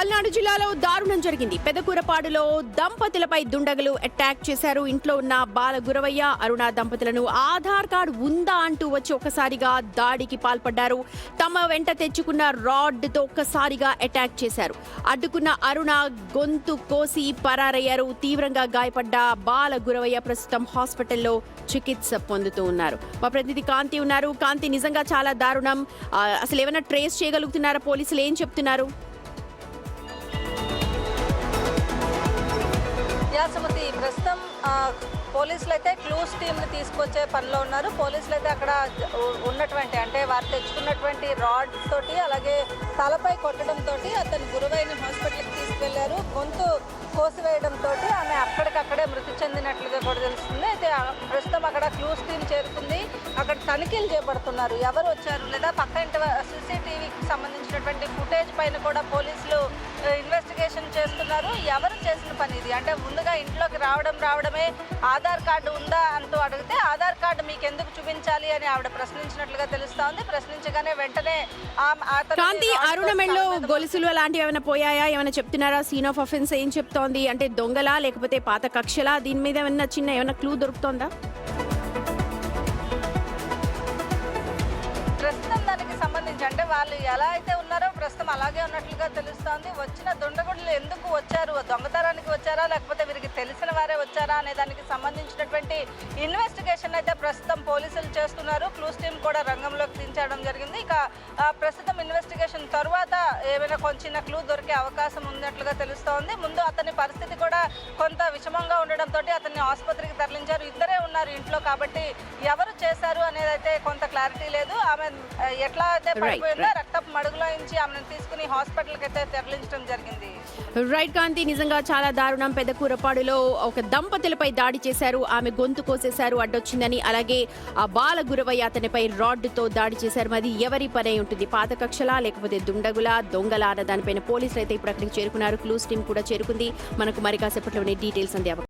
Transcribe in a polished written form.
పల్నాడు జిల్లాలో దారుణం జరిగింది. పెదకూరపాడులో దంపతులపై దుండగులు అటాక్ చేశారు. ఇంట్లో ఉన్న బాల గురవయ్య, అరుణ దంపతులను ఆధార్ కార్డు ఉందా అంటూ వచ్చి ఒక్కసారిగా దాడికి పాల్పడ్డారు. తమ వెంట తెచ్చుకున్న రాడ్ తో ఒక్కసారిగా అటాక్ చేశారు. అడ్డుకున్న అరుణ గొంతు కోసి పరారయ్యారు. తీవ్రంగా గాయపడ్డ బాల గురవయ్య ప్రస్తుతం హాస్పిటల్లో చికిత్స పొందుతూ ఉన్నారు. మా ప్రతినిధి కాంతి ఉన్నారు. కాంతి, నిజంగా చాలా దారుణం. అసలు ఏమైనా ట్రేస్ చేయగలుగుతున్నారా? పోలీసులు ఏం చెప్తున్నారు? సుమతి, ప్రస్తుతం పోలీసులు అయితే క్లూస్ టీమ్ని తీసుకొచ్చే పనిలో ఉన్నారు. పోలీసులు అయితే అక్కడ ఉన్నటువంటి అంటే వారు తెచ్చుకున్నటువంటి రాడ్ తోటి అలాగే తలపై కొట్టడంతో అతను గురువైన హాస్పిటల్కి తీసుకెళ్లారు. గొంతు కోసివేయడంతో ఆమె అక్కడికక్కడే మృతి చెందినట్లుగా కూడా తెలుస్తుంది. అయితే ప్రస్తుతం అక్కడ క్లూస్ టీమ్ చేరుకుంది. అక్కడ తనిఖీలు చేపడుతున్నారు. ఎవరు వచ్చారు లేదా పక్క ఇంటి సీసీటీవీకి సంబంధించినటువంటి ఫుటేజ్ పైన కూడా పోలీసులు ఇన్వెస్టిగేషన్ చేస్తున్నారు. ఎవరు చేసిన పని ఇది అంటే ముందుగా ఇంట్లోకి రావడమే ఆధార్ కార్డు ఉందా అంటూ అడిగితే ఆధార్ కార్డు మీకు ఎందుకు చూపించాలి అని ఆవిడ ప్రశ్నించినట్లుగా తెలుస్తోంది. ప్రశ్నించగానే వెంటనే అరుణ మెడలో గొలుసులు అలాంటివి ఏమైనా పోయాయా? ఏమైనా చెప్తున్నారా? సీన్ ఆఫ్ అఫెన్స్ ఏం చెప్తోంది? అంటే దొంగలా లేకపోతే పాత కక్షలా? దీని మీద ఏమైనా క్లూ దొరుకుతోందా? ప్రస్తుతం దానికి సంబంధించి అంటే వాళ్ళు ఎలా అయితే ఉన్నారో ప్రస్తుతం అలాగే ఉన్నట్లుగా తెలుస్తోంది. వచ్చిన దుండగుడులు ఎందుకు వచ్చారు, దొంగతనానికి వచ్చారా లేకపోతే వీరికి తెలిసిన వారే వచ్చారా అనే దానికి సంబంధించినటువంటి ఇన్వెస్టిగేషన్ అయితే ప్రస్తుతం పోలీసులు చేస్తున్నారు. క్లూస్ టీమ్ కూడా రంగంలోకి దించడం జరిగింది. ఇక ప్రస్తుతం ఇన్వెస్టిగేషన్ తర్వాత ఏమైనా కొంచెం క్లూ దొరికే అవకాశం ఉన్నట్లుగా తెలుస్తోంది. ముందు అతని పరిస్థితి కూడా కొంత విషమంగా ఉండడంతో అతన్ని ఆసుపత్రికి తరలించారు. ఇద్దరే ఉన్నారు ఇంట్లో కాబట్టి ఎవరు చేశారు అనేది అయితే కొంత క్లారిటీ లేదు. ఆమె ఎట్లా అయితే పడిపోయిందో రక్తపు మడుగులో నుంచి ఆమెను తీసుకుని హాస్పిటల్కి అయితే తరలించడం జరిగింది. రైట్ కాంతి, నిజంగా చాలా దారుణం. పెదకూరపాడులో ఒక దంపతులపై దాడి చేశారు. ఆమె గొంతు కోసేశారు అడ్డొచ్చిందని. అలాగే ఆ బాల గురవయ్య అతనిపై రాడ్ తో దాడి చేశారు. మరి ఎవరి పని ఉంటుంది? పాత కక్షలా లేకపోతే దుండగులా, దొంగలా అన్న దానిపైన పోలీసులు అయితే ఇప్పుడు అక్కడికి చేరుకున్నారు. క్లూస్ టీం కూడా చేరుకుంది. మనకు మరి కాసేపట్లోనే డీటెయిల్స్ అందే